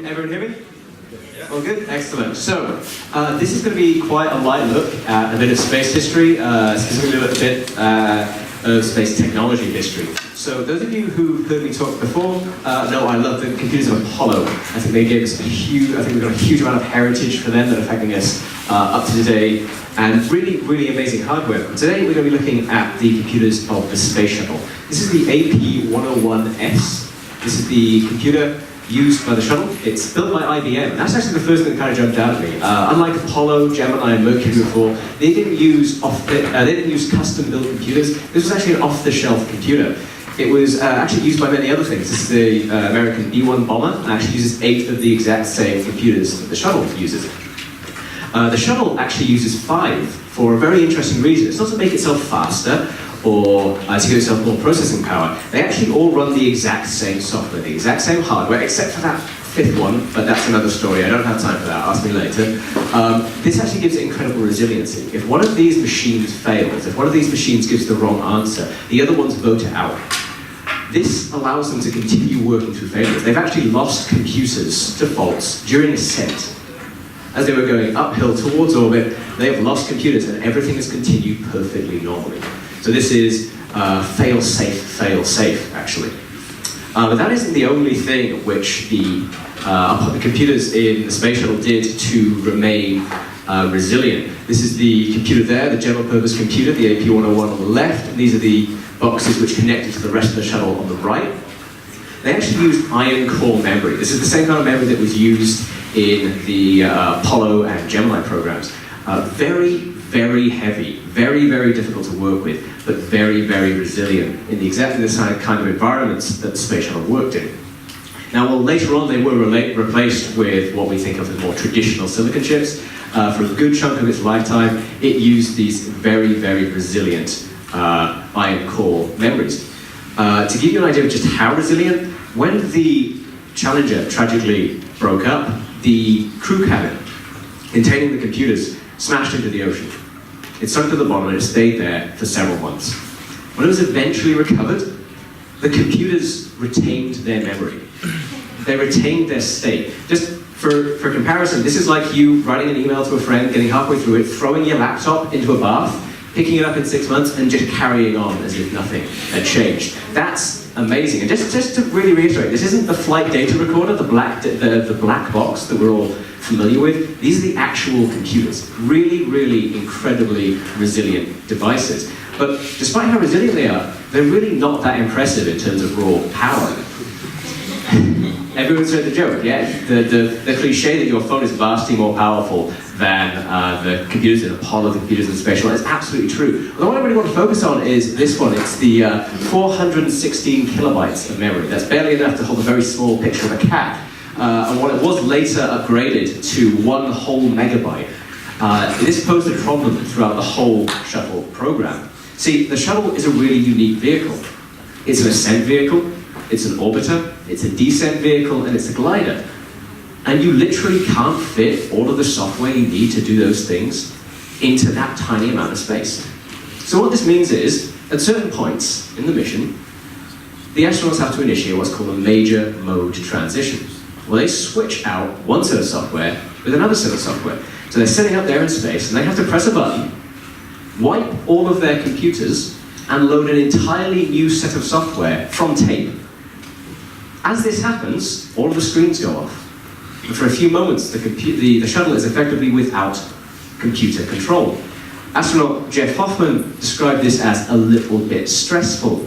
everyone hear me? All good? Excellent. So, this is going to be quite a light look at a bit of space history, specifically a bit of space technology history. So, those of you who've heard me talk before know I love the computers of Apollo. I think they gave us a huge, I think we've got a huge amount of heritage for them that are affecting us up to today, and really, really amazing hardware. Today we're going to be looking at the computers of the Space Shuttle. This is the AP-101S. This is the computer used by the shuttle. It's built by IBM. That's actually the first thing that kind of jumped out at me. Unlike Apollo, Gemini, and Mercury before, they didn't use custom-built computers. This was actually an off-the-shelf computer. It was actually used by many other things. This is the American B-1 bomber, and actually uses 8 of the exact same computers that the shuttle uses. The shuttle actually uses 5 for a very interesting reason. It's not to make itself faster or to give itself more processing power. They actually all run the exact same software, the exact same hardware, except for that 5th one, but that's another story. I don't have time for that, ask me later. This actually gives it incredible resiliency. If one of these machines fails, if one of these machines gives the wrong answer, the other ones vote it out. This allows them to continue working through failures. They've actually lost computers to faults during ascent. As they were going uphill towards orbit, they have lost computers and everything has continued perfectly normally. So this is fail-safe, actually. But that isn't the only thing which the computers in the Space Shuttle did to remain resilient. This is the computer there, the general purpose computer, the AP-101 on the left. And these are the boxes which connected to the rest of the shuttle on the right. They actually used iron core memory. This is the same kind of memory that was used in the Apollo and Gemini programs. Very, very heavy, very, very difficult to work with, but very, very resilient in exactly the same kind of environments that the Space Shuttle worked in. Now, well, later on they were replaced with what we think of as more traditional silicon chips. For a good chunk of its lifetime, it used these very, very resilient iron core memories. To give you an idea of just how resilient, when the Challenger tragically broke up, the crew cabin containing the computers smashed into the ocean. It sunk to the bottom and it stayed there for several months. When it was eventually recovered, the computers retained their memory. They retained their state. Just for comparison, this is like you writing an email to a friend, getting halfway through it, throwing your laptop into a bath, picking it up in 6 months, and just carrying on as if nothing had changed. That's amazing. And just to really reiterate, this isn't the flight data recorder, the black box that we're all familiar with. These are the actual computers. Really, really incredibly resilient devices. But despite how resilient they are, they're really not that impressive in terms of raw power. Everyone's heard the joke, yeah? The cliche that your phone is vastly more powerful than the computers in Apollo, the computers in the Space Shuttle is absolutely true. The one I really want to focus on is this one. It's the 416 kilobytes of memory. That's barely enough to hold a very small picture of a cat. And what it was later upgraded to 1 whole megabyte. This posed a problem throughout the whole shuttle program. See, the shuttle is a really unique vehicle. It's an ascent vehicle, it's an orbiter, it's a descent vehicle, and it's a glider. And you literally can't fit all of the software you need to do those things into that tiny amount of space. So what this means is, at certain points in the mission, the astronauts have to initiate what's called a major mode transition. Well, they switch out one set of software with another set of software. So they're sitting up there in space, and they have to press a button, wipe all of their computers, and load an entirely new set of software from tape. As this happens, all of the screens go off. And for a few moments, the shuttle is effectively without computer control. Astronaut Jeff Hoffman described this as a little bit stressful.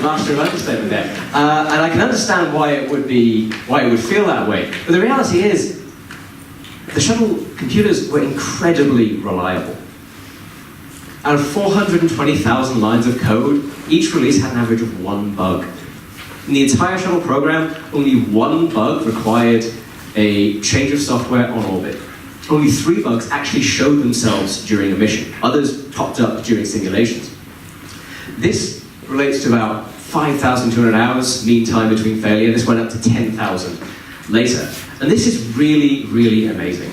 Master of understatement there. And I can understand why it would feel that way. But the reality is, the shuttle computers were incredibly reliable. Out of 420,000 lines of code, each release had an average of 1 bug. In the entire shuttle program, only 1 bug required a change of software on orbit. Only 3 bugs actually showed themselves during a mission. Others popped up during simulations. This relates to about 5,200 hours mean time between failure. This went up to 10,000 later. And this is really, really amazing.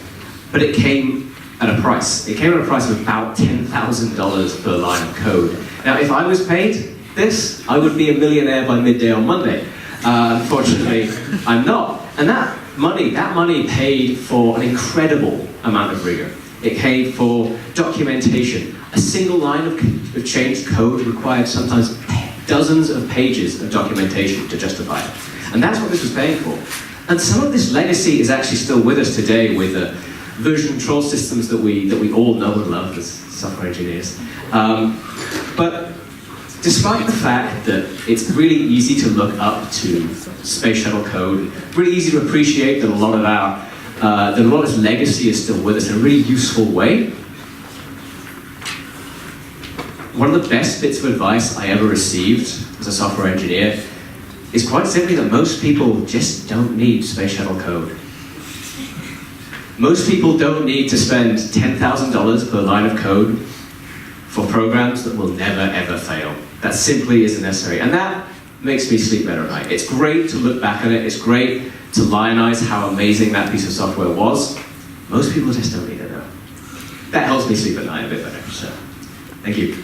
But it came at a price. It came at a price of about $10,000 per line of code. Now, if I was paid this, I would be a millionaire by midday on Monday. Unfortunately, I'm not. And that money paid for an incredible amount of rigor. It paid for documentation. A single line of changed code required sometimes dozens of pages of documentation to justify it. And that's what this was paying for. And some of this legacy is actually still with us today with the version control systems that we all know and love as software engineers. But despite the fact that it's really easy to look up to space shuttle code, really easy to appreciate that a lot of this legacy is still with us in a really useful way, one of the best bits of advice I ever received as a software engineer is quite simply that most people just don't need space shuttle code. Most people don't need to spend $10,000 per line of code for programs that will never ever fail. That simply isn't necessary. And that makes me sleep better at night. It's great to look back on it. It's great to lionize how amazing that piece of software was. Most people just don't need it though. That helps me sleep at night a bit better. So, thank you.